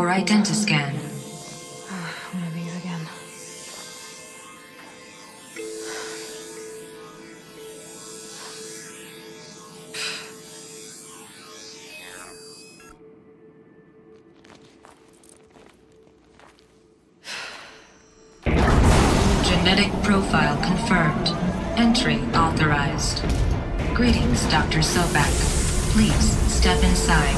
for identiscan. One of these again. Genetic profile confirmed. Entry authorized. Greetings, Dr. Sobek. Please step inside.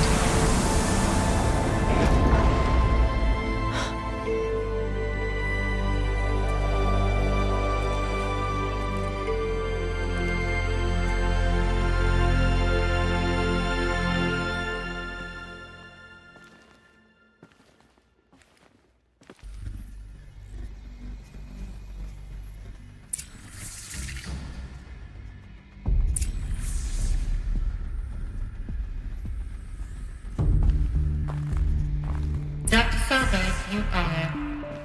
Dr. Sobek, you are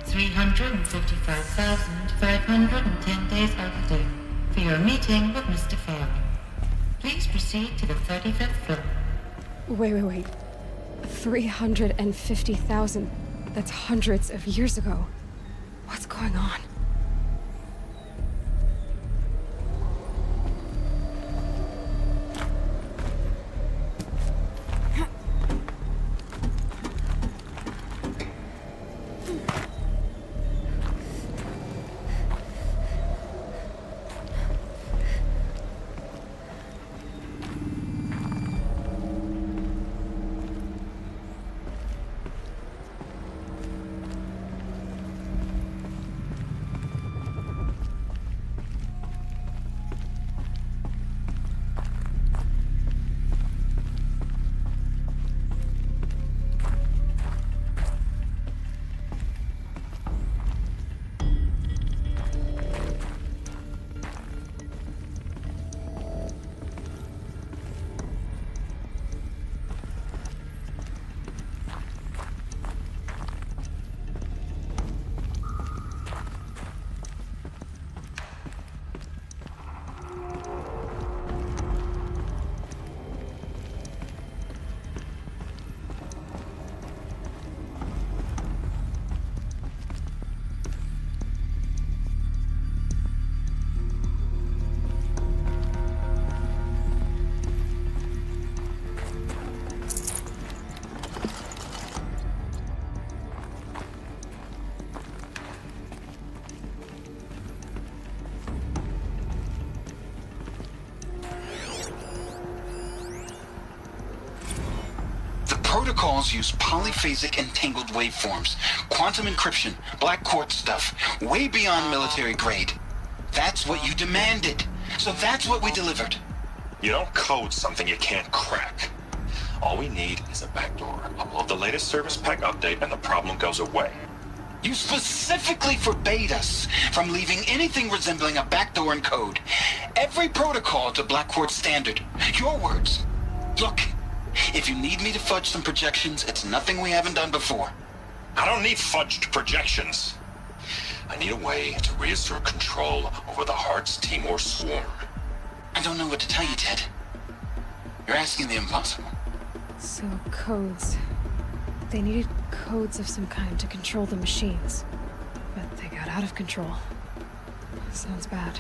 355,510 days overdue for your meeting with Mr. Farley. Please proceed to the 35th floor. Wait. 350,000. That's hundreds of years ago. What's going on? Protocols use polyphasic entangled waveforms, quantum encryption, black quartz stuff, way beyond military grade. That's what you demanded, so that's what we delivered. You don't code something you can't crack. All we need is a backdoor. Upload the latest service pack update and the problem goes away. You specifically forbade us from leaving anything resembling a backdoor in code. Every protocol to black quartz standard. Your words. Look. If you need me to fudge some projections, it's nothing we haven't done before. I don't need fudged projections. I need a way to reassert control over the Heart's Timor swarm. I don't know what to tell you, Ted. You're asking the impossible. So, codes. They needed codes of some kind to control the machines. But they got out of control. Sounds bad.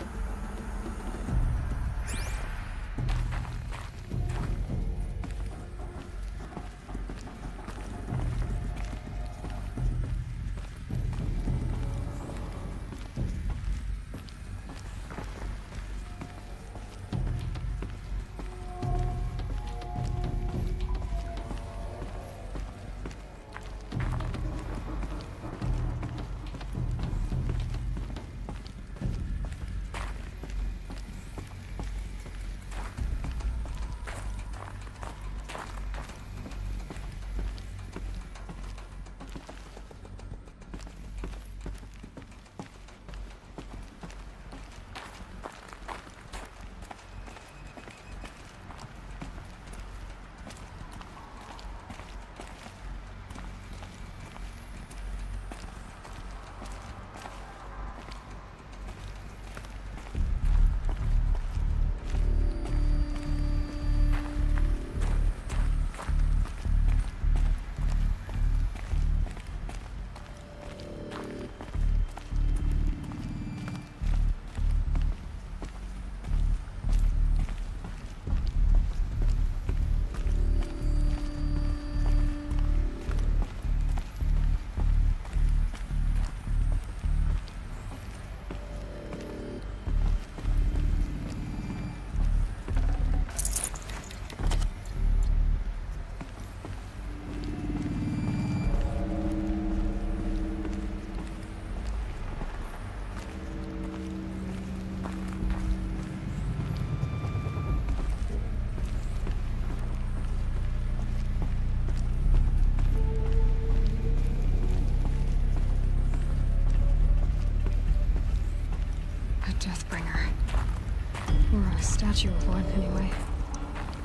thought you were one, anyway.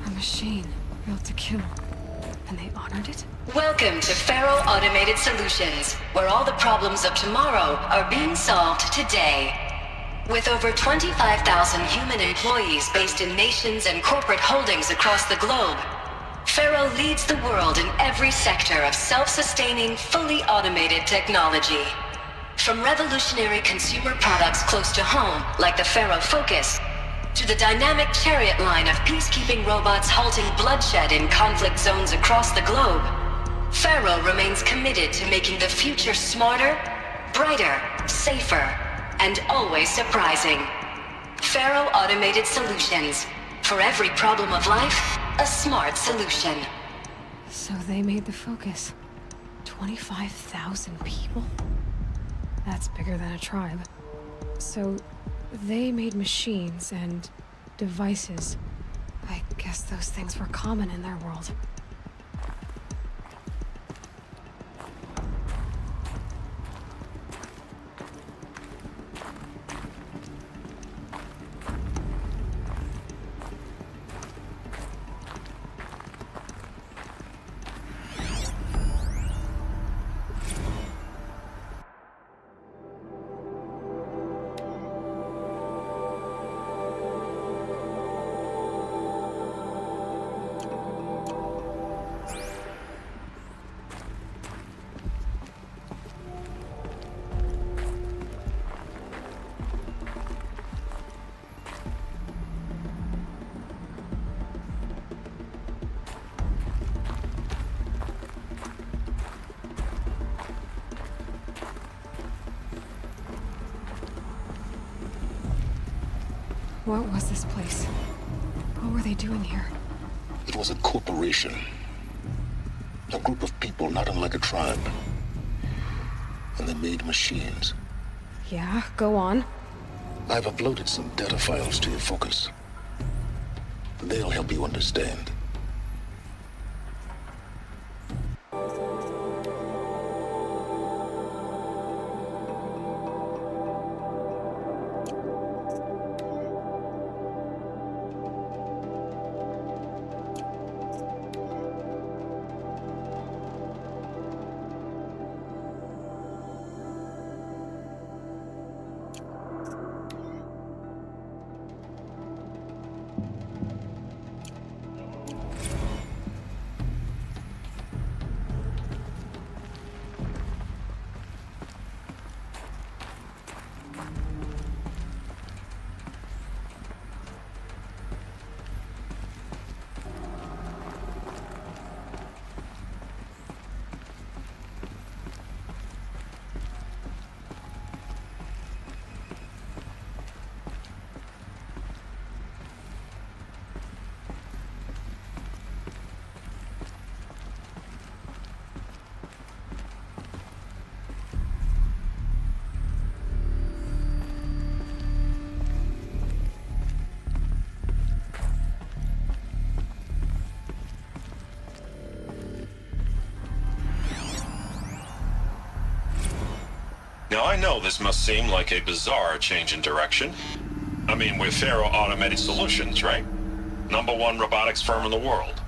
A machine built to kill. And they honored it? Welcome to Faro Automated Solutions, where all the problems of tomorrow are being solved today. With over 25,000 human employees based in nations and corporate holdings across the globe, Faro leads the world in every sector of self-sustaining, fully automated technology. From revolutionary consumer products close to home, like the Faro Focus, to the dynamic chariot line of peacekeeping robots halting bloodshed in conflict zones across the globe, Faro remains committed to making the future smarter, brighter, safer, and always surprising. Faro Automated Solutions. For every problem of life, a smart solution. So they made the Focus. 25,000 people? That's bigger than a tribe. So they made machines and devices. I guess those things were common in their world. What was this place? What were they doing here? It was a corporation. A group of people not unlike a tribe. And they made machines. Yeah, go on. I've uploaded some data files to your Focus. They'll help you understand. Now, I know this must seem like a bizarre change in direction. I mean, we're Faro Automated Solutions, right? #1 robotics firm in the world.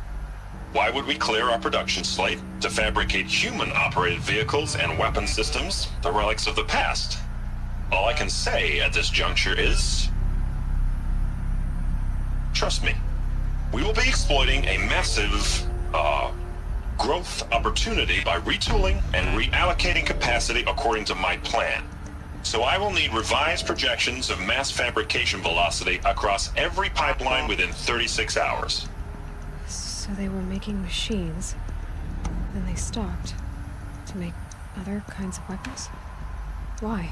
Why would we clear our production slate to fabricate human-operated vehicles and weapon systems, the relics of the past? All I can say at this juncture is... trust me. We will be exploiting a massive, growth opportunity by retooling and reallocating capacity according to my plan. So I will need revised projections of mass fabrication velocity across every pipeline within 36 hours. So they were making machines. Then they stopped. To make other kinds of weapons? Why?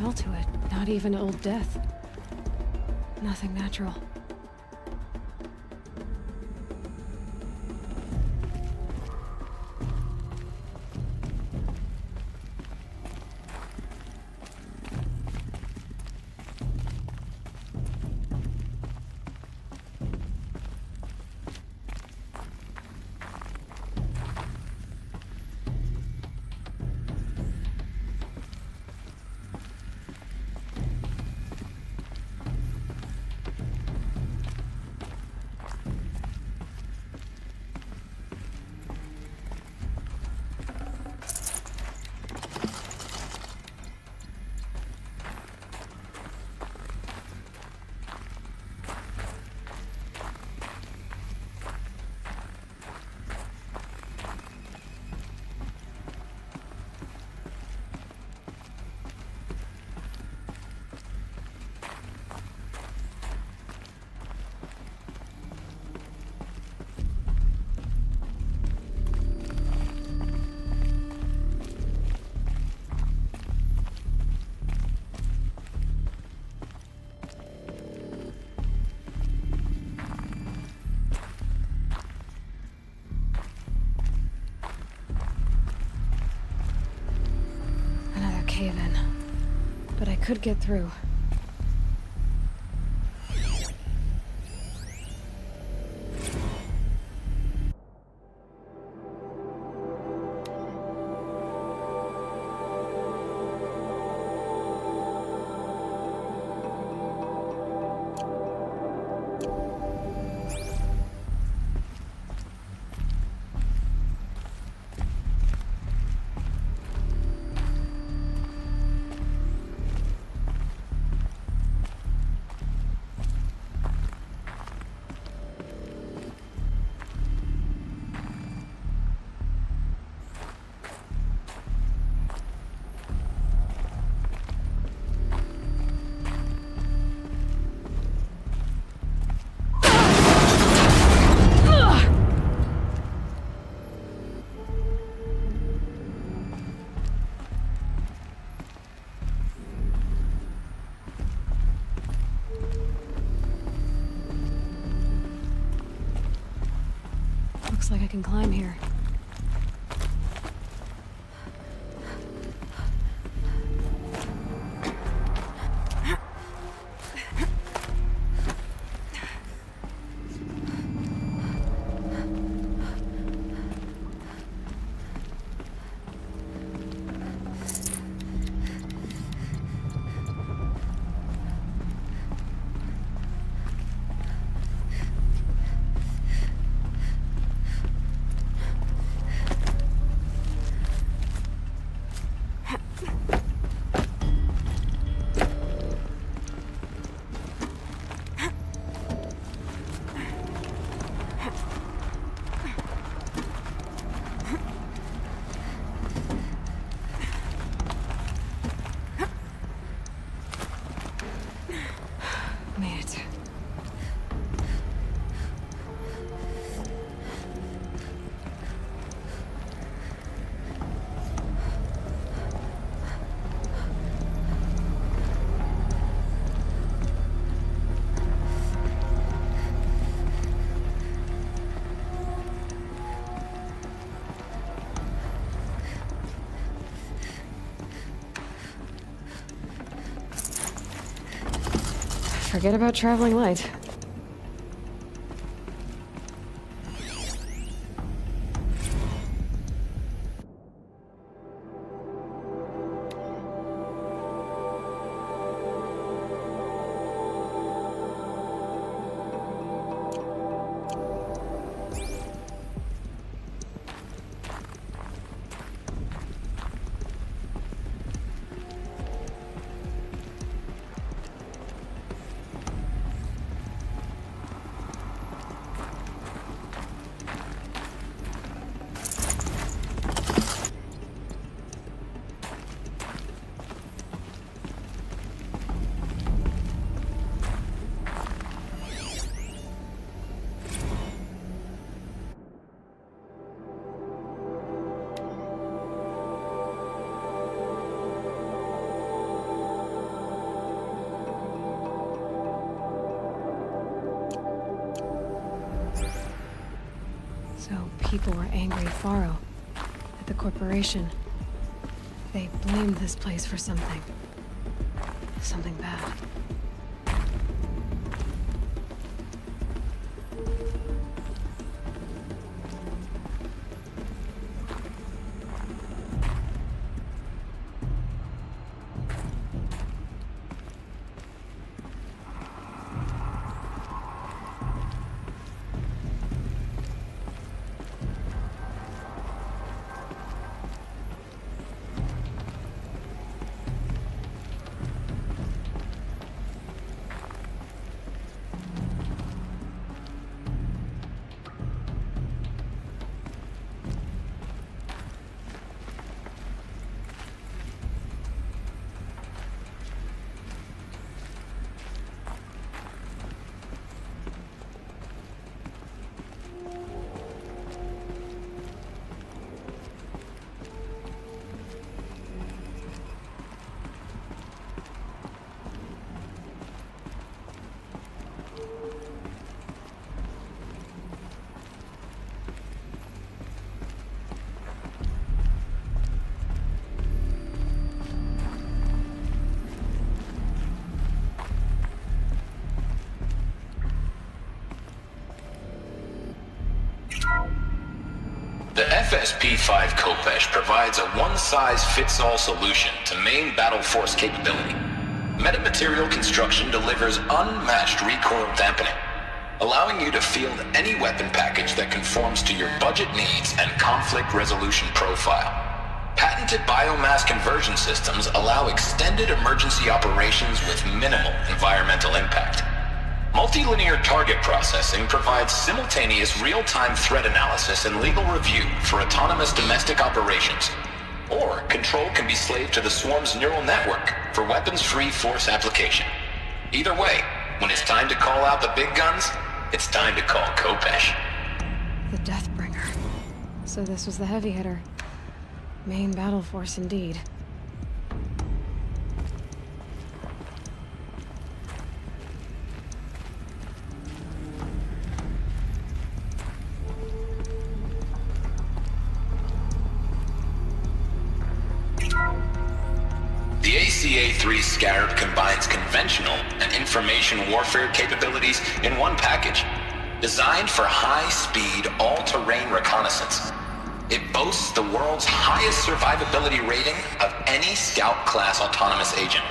smell to it. Not even old death. Nothing natural. Cave-in. But I could get through. Looks like I can climb here. Made it. Forget about traveling light. So people were angry at Faro, at the corporation. They blamed this place for something. Something bad. The FSP-5 Kopesh provides a one-size-fits-all solution to main battle force capability. Metamaterial construction delivers unmatched recoil dampening, allowing you to field any weapon package that conforms to your budget needs and conflict resolution profile. Patented biomass conversion systems allow extended emergency operations with minimal environmental impact. Multilinear target processing provides simultaneous real-time threat analysis and legal review for autonomous domestic operations. Or control can be slaved to the swarm's neural network for weapons-free force application. Either way, when it's time to call out the big guns, it's time to call Kopesh. The Deathbringer. So this was the heavy hitter. Main battle force indeed. The ACA-3 Scarab combines conventional and information warfare capabilities in one package, designed for high-speed, all-terrain reconnaissance. It boasts the world's highest survivability rating of any Scout-class autonomous agent.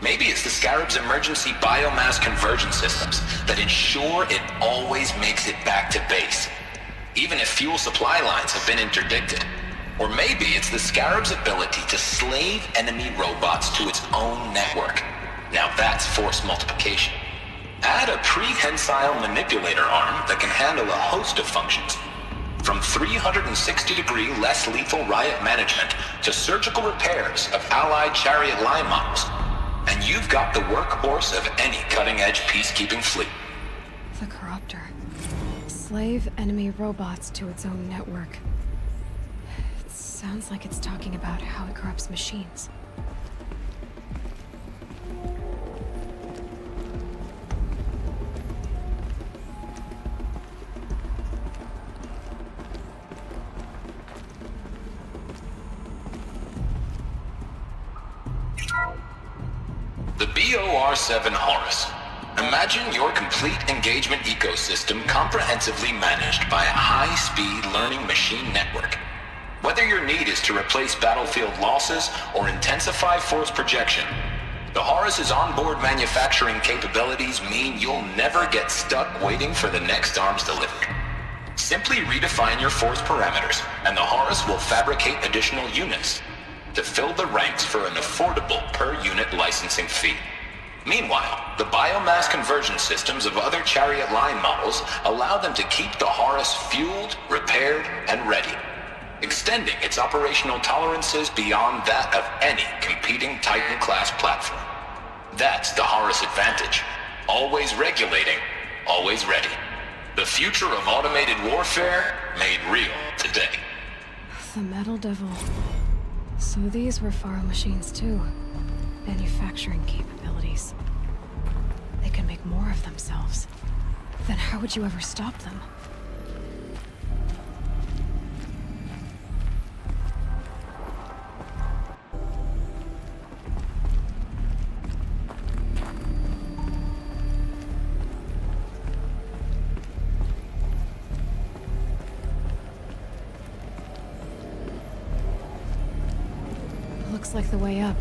Maybe it's the Scarab's emergency biomass conversion systems that ensure it always makes it back to base, even if fuel supply lines have been interdicted. Or maybe it's the Scarab's ability to slave enemy robots to its own network. Now that's force multiplication. Add a prehensile manipulator arm that can handle a host of functions, from 360-degree less lethal riot management to surgical repairs of allied chariot line models. And you've got the workhorse of any cutting-edge peacekeeping fleet. The Corruptor. Slave enemy robots to its own network. Sounds like it's talking about how it corrupts machines. The BOR-7 Horus. Imagine your complete engagement ecosystem comprehensively managed by a high-speed learning machine network. Whether your need is to replace battlefield losses or intensify force projection, the Horus's onboard manufacturing capabilities mean you'll never get stuck waiting for the next arms delivery. Simply redefine your force parameters, and the Horus will fabricate additional units to fill the ranks for an affordable per-unit licensing fee. Meanwhile, the biomass conversion systems of other chariot line models allow them to keep the Horus fueled, repaired, and ready, extending its operational tolerances beyond that of any competing Titan-class platform. That's the Horus advantage. Always regulating, always ready. The future of automated warfare made real today. The Metal Devil. So these were Faro machines too. Manufacturing capabilities. They can make more of themselves. Then how would you ever stop them? like the way up.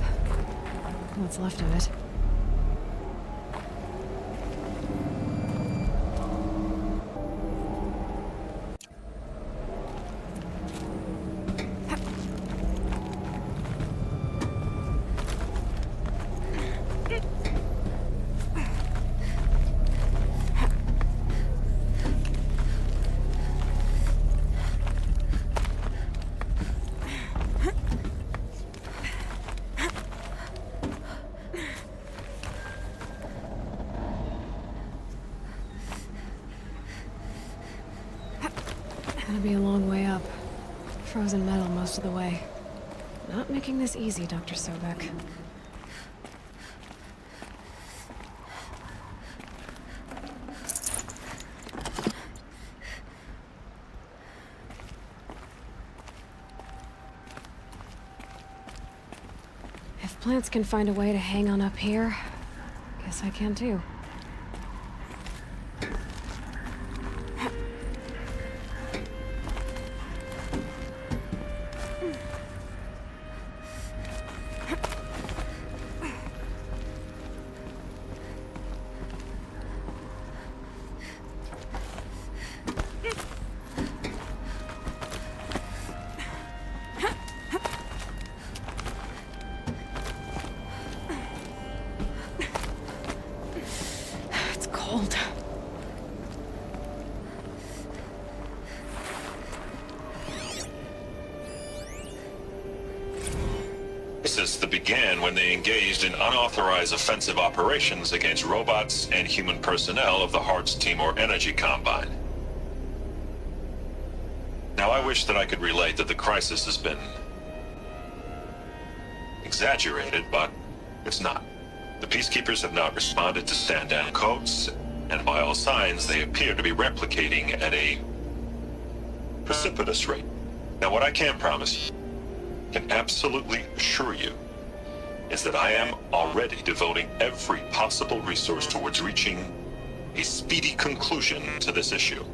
What's left of it. Gonna be a long way up. Frozen metal most of the way. Not making this easy, Dr. Sobek. If plants can find a way to hang on up here, guess I can too. It's cold. Crisis that began when they engaged in unauthorized offensive operations against robots and human personnel of the Hearts Timor Energy Combine. Now, I wish that I could relate that the crisis has been exaggerated, but it's not. The Peacekeepers have not responded to stand-down codes, and by all signs, they appear to be replicating at a precipitous rate. Now, what I can promise you, can absolutely assure you, is that I am already devoting every possible resource towards reaching a speedy conclusion to this issue.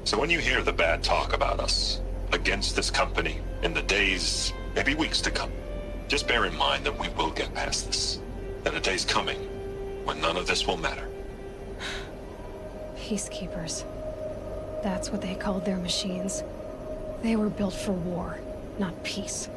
So when you hear the bad talk about us against this company in the days, maybe weeks to come, just bear in mind that we will get past this. That a day's coming when none of this will matter. Peacekeepers. That's what they called their machines. They were built for war, not peace.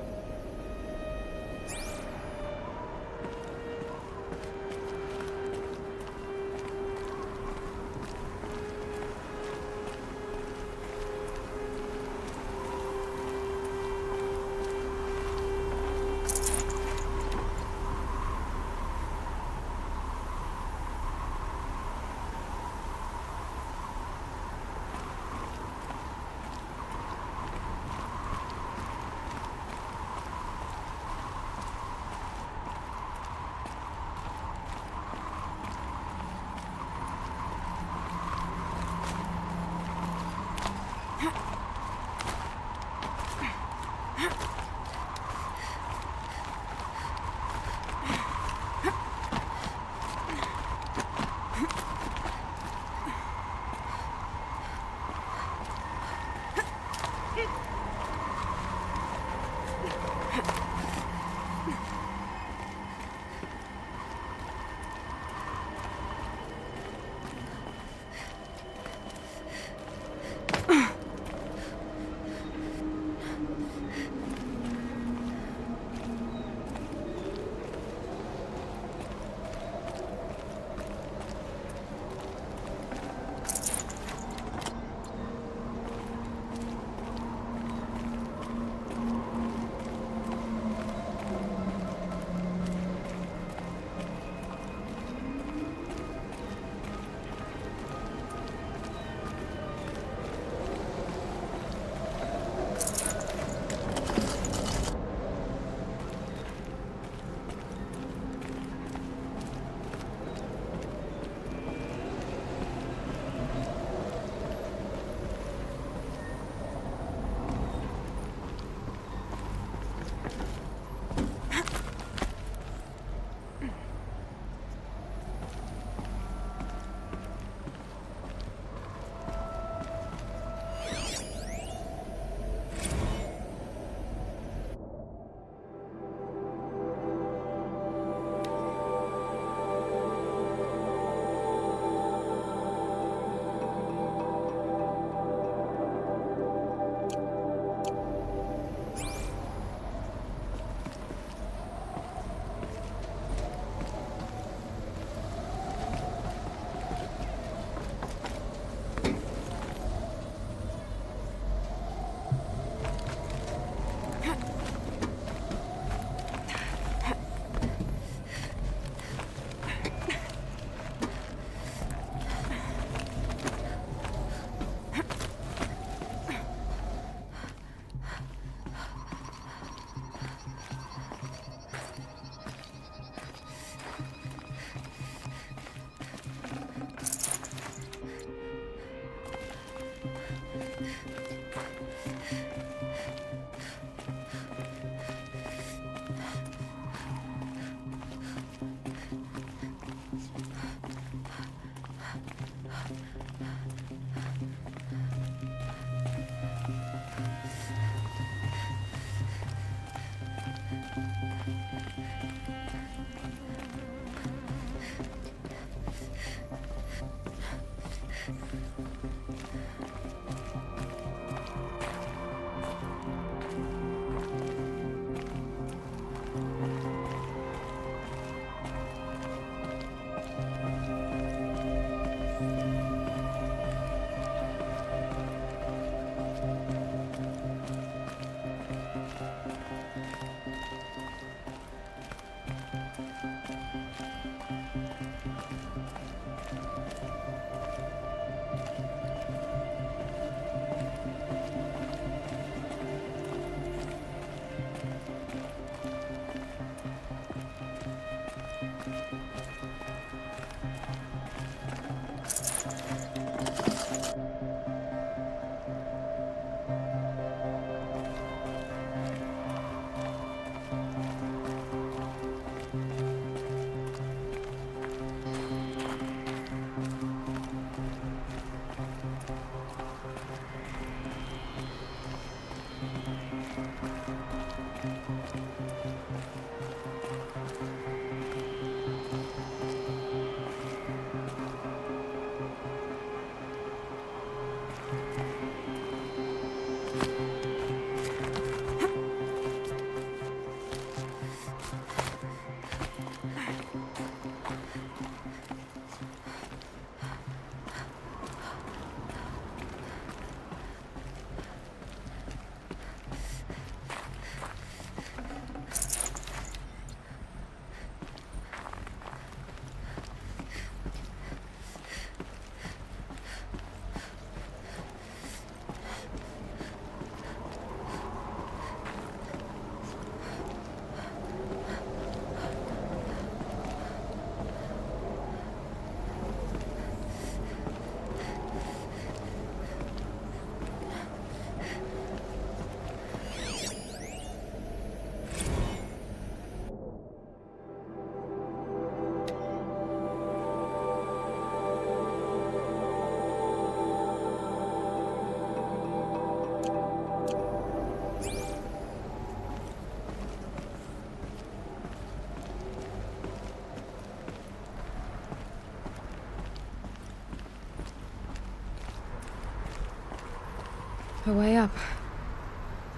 A way up.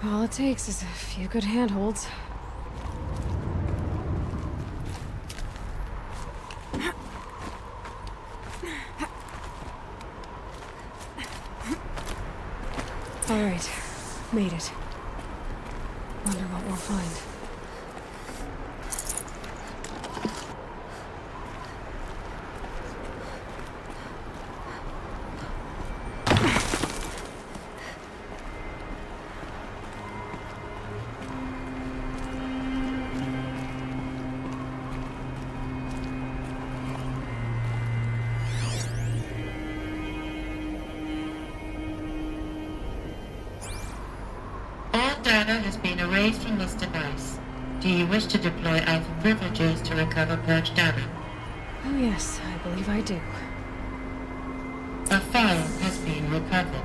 All it takes is a few good handholds. All right, made it. Wonder what we'll find. All data has been erased from this device. Do you wish to deploy Alpha privileges to recover purged data? Oh yes, I believe I do. A file has been recovered.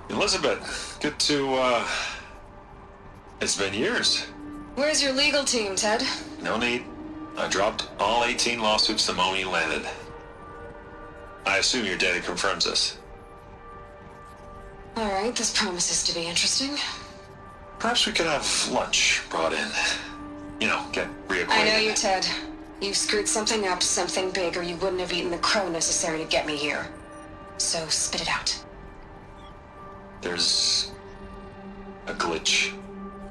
Elizabeth, good to, it's been years. Where's your legal team, Ted? No need. I dropped all 18 lawsuits the moment you landed. I assume your data confirms this. All right, this promises to be interesting. Perhaps we could have lunch brought in. You know, get reacquainted. I know you, Ted. You've screwed something up, something big, or you wouldn't have eaten the crow necessary to get me here. So spit it out. There's a glitch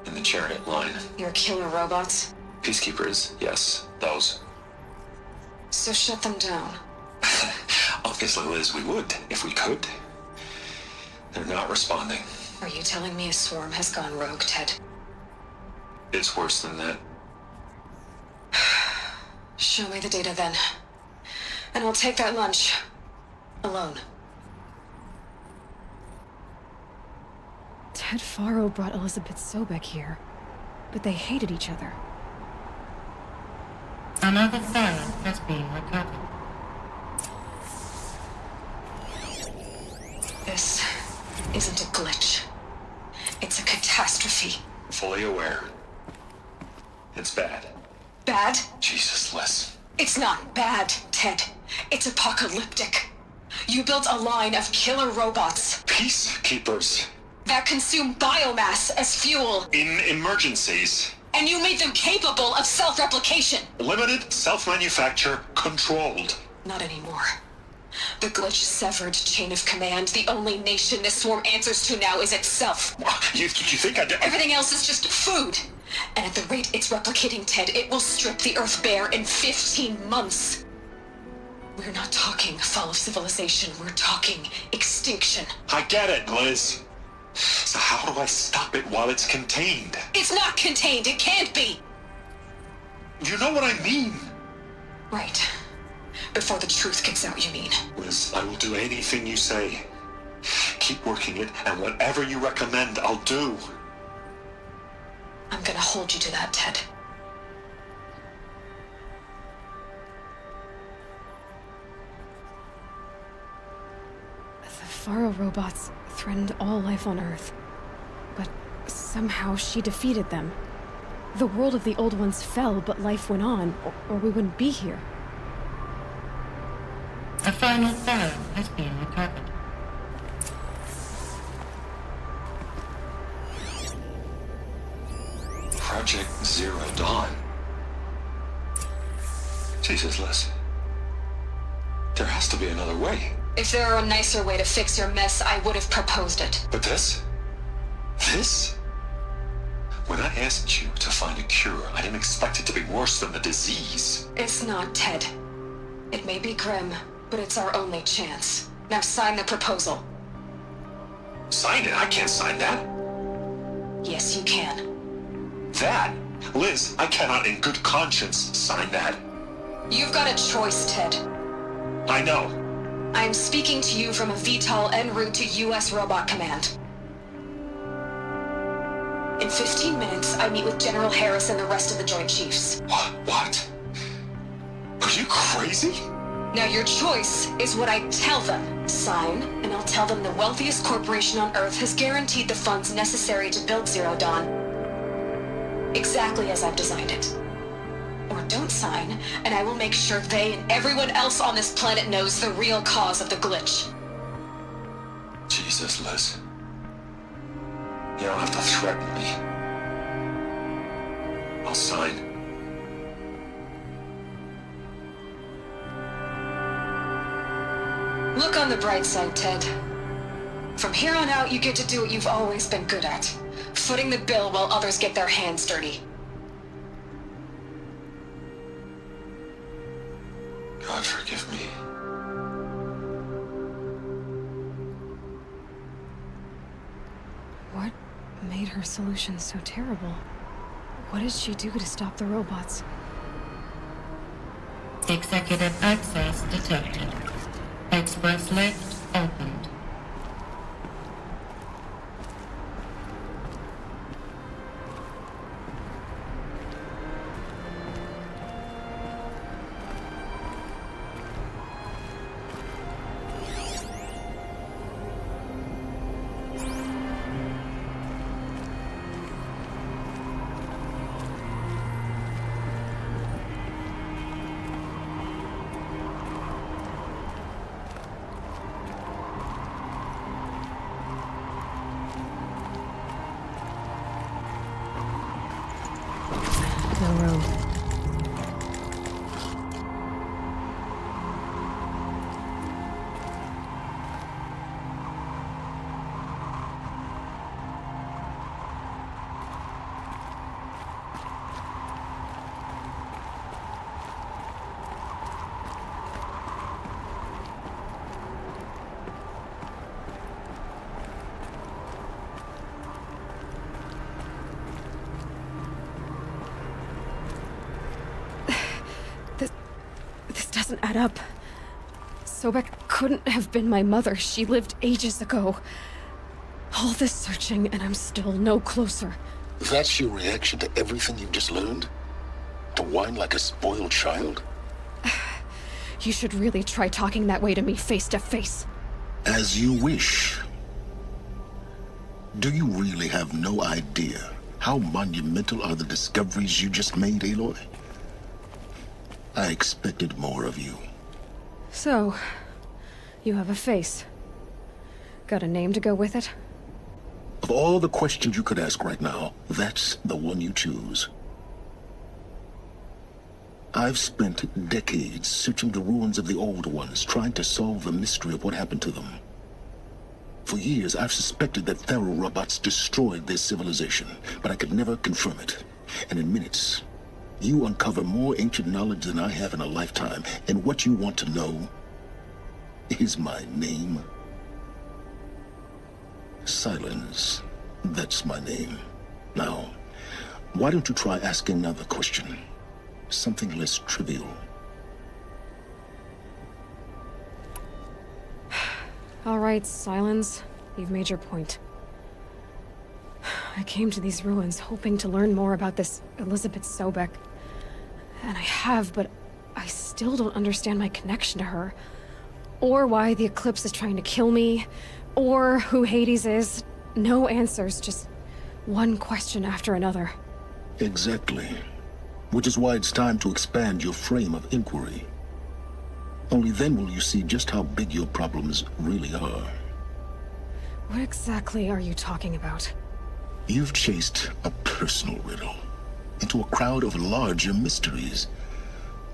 in the chariot line. You're killing robots? Peacekeepers, yes, those. So shut them down. I'll Obviously, Liz, we would, if we could. They're not responding. Are you telling me a swarm has gone rogue, Ted? It's worse than that. Show me the data then. And I'll take that lunch. Alone. Ted Faro brought Elizabeth Sobek here, but they hated each other. Another file has been recovered. This isn't a glitch. It's a catastrophe. Fully aware. It's bad. Bad? Jesus, Liz. It's not bad, Ted. It's apocalyptic. You built a line of killer robots Peacekeepers. that consume biomass as fuel, In emergencies. and you made them capable of self-replication. Limited, self-manufacture, controlled. Not anymore. The glitch severed chain of command. The only nation this swarm answers to now is itself. You think I did? Everything else is just food. And at the rate it's replicating, Ted, it will strip the Earth bare in 15 months. We're not talking fall of civilization. We're talking extinction. I get it, Liz. So how do I stop it while it's contained? It's not contained. It can't be. You know what I mean. Right. Before the truth gets out, you mean? Liz, I will do anything you say. Keep working it, and whatever you recommend, I'll do. I'm gonna hold you to that, Ted. The Faro robots threatened all life on Earth. But somehow she defeated them. The world of the old ones fell, but life went on, or we wouldn't be here. A final file has been recovered. Project Zero Dawn. Jesus, Liz. There has to be another way. If there were a nicer way to fix your mess, I would have proposed it. But this? This? When I asked you to find a cure, I didn't expect it to be worse than the disease. It's not, Ted. It may be grim, but it's our only chance. Now sign the proposal. Sign it? I can't sign that. Yes, you can. That? Liz, I cannot in good conscience sign that. You've got a choice, Ted. I know. I am speaking to you from a VTOL en route to U.S. Robot Command. In 15 minutes, I meet with General Harris and the rest of the Joint Chiefs. What? Are you crazy? Now your choice is what I tell them. Sign, and I'll tell them the wealthiest corporation on Earth has guaranteed the funds necessary to build Zero Dawn. Exactly as I've designed it. Or don't sign, and I will make sure they and everyone else on this planet knows the real cause of the glitch. Jesus, Liz. You don't have to threaten me. I'll sign. Look on the bright side, Ted. From here on out, you get to do what you've always been good at. Footing the bill while others get their hands dirty. God forgive me. What made her solution so terrible? What did she do to stop the robots? Executive access detected. Express lift opened. doesn't add up. Sobek couldn't have been my mother. She lived ages ago. All this searching, and I'm still no closer. That's your reaction to everything you've just learned? To whine like a spoiled child? You should really try talking that way to me face to face. As you wish. Do you really have no idea how monumental are the discoveries you just made, Aloy? I expected more of you. So, you have a face. Got a name to go with it? Of all the questions you could ask right now, that's the one you choose. I've spent decades searching the ruins of the old ones, trying to solve the mystery of what happened to them. For years, I've suspected that Faro robots destroyed their civilization, but I could never confirm it. And in minutes, you uncover more ancient knowledge than I have in a lifetime, and what you want to know is my name. Silence. That's my name. Now, why don't you try asking another question? Something less trivial. All right, Silence. You've made your point. I came to these ruins hoping to learn more about this Elizabeth Sobek. And I have, but I still don't understand my connection to her. Or why the Eclipse is trying to kill me. Or who Hades is. No answers, just one question after another. Exactly. Which is why it's time to expand your frame of inquiry. Only then will you see just how big your problems really are. What exactly are you talking about? You've chased a personal riddle into a crowd of larger mysteries.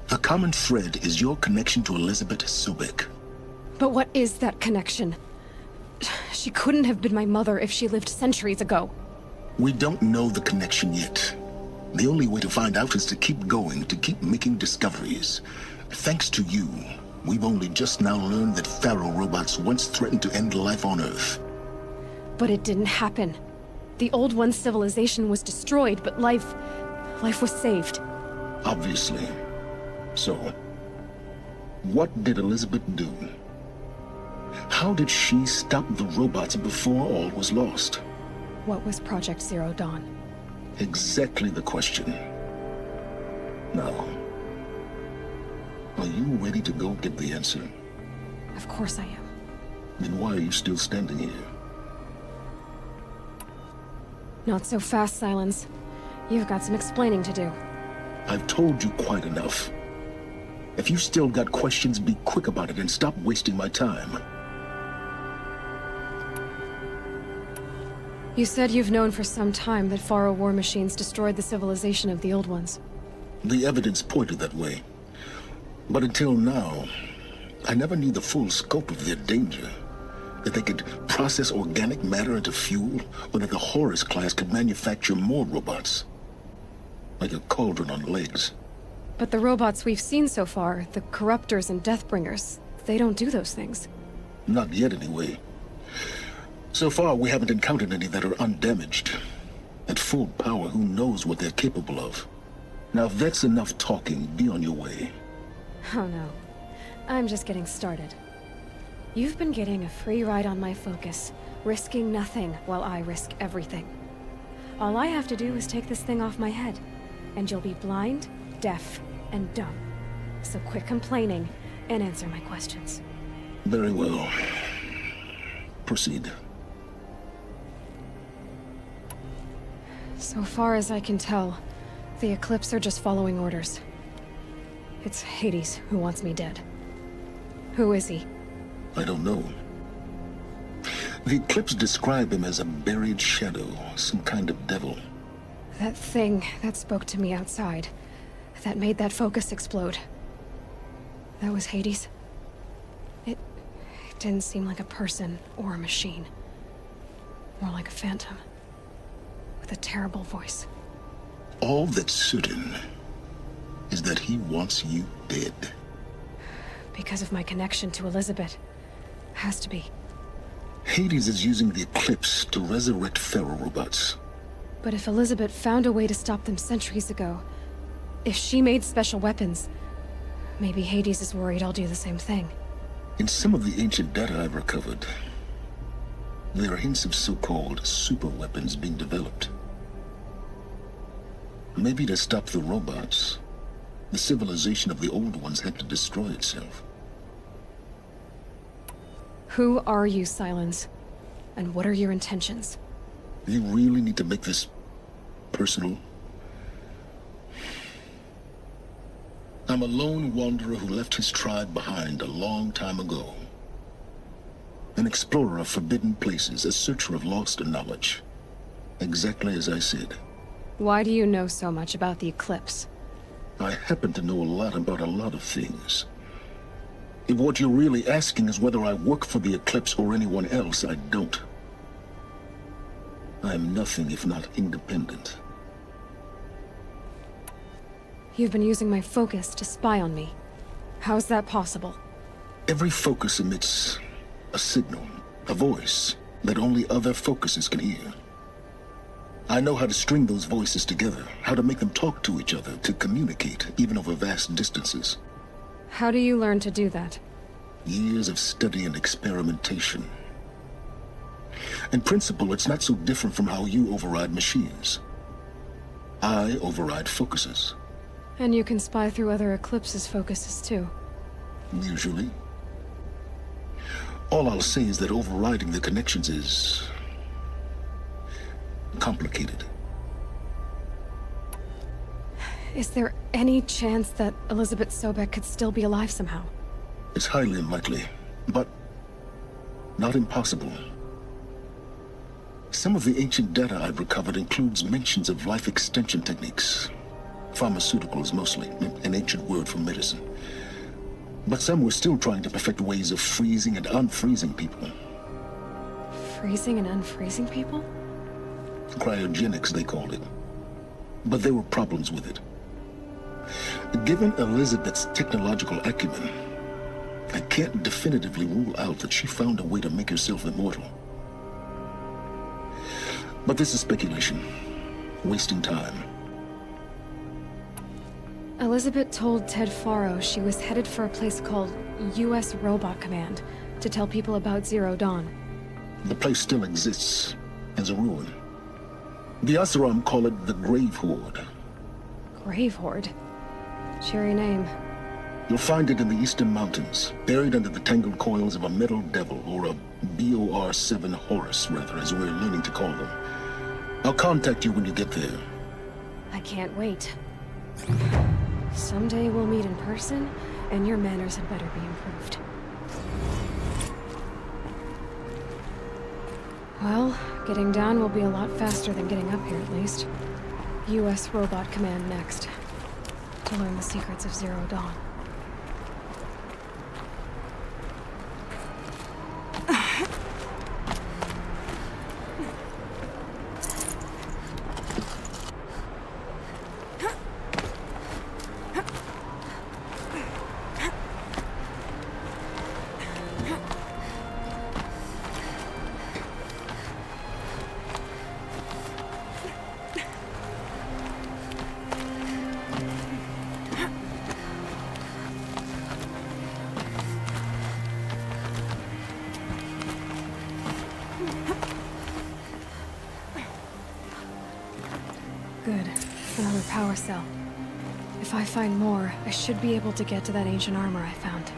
The common thread is your connection to Elizabeth Sobek. But what is that connection? She couldn't have been my mother if she lived centuries ago. We don't know the connection yet. The only way to find out is to keep going, to keep making discoveries. Thanks to you, we've only just now learned that Faro robots once threatened to end life on Earth. But it didn't happen. The Old One's civilization was destroyed, but life was saved. Obviously. So, what did Elizabeth do? How did she stop the robots before all was lost? What was Project Zero Dawn? Exactly the question. Now, are you ready to go get the answer? Of course I am. Then why are you still standing here? Not so fast, Silence. You've got some explaining to do. I've told you quite enough. If you still got questions, be quick about it and stop wasting my time. You said you've known for some time that Faro war machines destroyed the civilization of the Old Ones. The evidence pointed that way. But until now, I never knew the full scope of their danger. That they could process organic matter into fuel, or that the Horus class could manufacture more robots. Like a cauldron on legs. But the robots we've seen so far, the Corruptors and Deathbringers, they don't do those things. Not yet, anyway. So far, we haven't encountered any that are undamaged. At full power, who knows what they're capable of? Now, if that's enough talking, be on your way. Oh no. I'm just getting started. You've been getting a free ride on my focus, risking nothing while I risk everything. All I have to do is take this thing off my head, and you'll be blind, deaf, and dumb. So quit complaining and answer my questions. Very well. Proceed. So far as I can tell, the Eclipse are just following orders. It's Hades who wants me dead. Who is he? I don't know. The Eclipse describe him as a buried shadow, some kind of devil. That thing that spoke to me outside, that made that focus explode. That was Hades? It didn't seem like a person or a machine. More like a phantom. With a terrible voice. All that's certain is that he wants you dead. Because of my connection to Elizabeth. Has to be. Hades is using the Eclipse to resurrect Faro robots. But if Elizabeth found a way to stop them centuries ago, if she made special weapons, Maybe Hades is worried I'll do the same thing. In some of the ancient data I've recovered, there are hints of so-called super weapons being developed. Maybe to stop the robots, the civilization of the old ones had to destroy itself. Who are you, Silence? And what are your intentions? You really need to make this personal? I'm a lone wanderer who left his tribe behind a long time ago. An explorer of forbidden places, a searcher of lost knowledge. Exactly as I said. Why do you know so much about the Eclipse? I happen to know a lot about a lot of things. If what you're really asking is whether I work for the Eclipse or anyone else, I don't. I am nothing if not independent. You've been using my focus to spy on me. How's that possible? Every focus emits a signal, a voice, that only other focuses can hear. I know how to string those voices together, how to make them talk to each other, to communicate, even over vast distances. How do you learn to do that? Years of study and experimentation. In principle, it's not so different from how you override machines. I override focuses. And you can spy through other Eclipse's focuses too. Usually. All I'll say is that overriding the connections is complicated. Is there any chance that Elizabeth Sobek could still be alive somehow? It's highly unlikely, but not impossible. Some of the ancient data I've recovered includes mentions of life extension techniques. Pharmaceuticals mostly, an ancient word for medicine. But some were still trying to perfect ways of freezing and unfreezing people. Freezing and unfreezing people? Cryogenics, they called it. But there were problems with it. Given Elizabeth's technological acumen, I can't definitively rule out that she found a way to make herself immortal. But this is speculation. Wasting time. Elizabeth told Ted Faro she was headed for a place called U.S. Robot Command to tell people about Zero Dawn. The place still exists as a ruin. The Asaram call it the Grave Horde. Grave Horde? Cheery name. You'll find it in the Eastern Mountains, buried under the tangled coils of a metal devil, or a BOR-7 Horus, rather, as we're learning to call them. I'll contact you when you get there. I can't wait. Someday we'll meet in person, and your manners had better be improved. Well, getting down will be a lot faster than getting up here, at least. U.S. Robot Command next. To learn the secrets of Zero Dawn. Good. Another power cell. If I find more, I should be able to get to that ancient armor I found.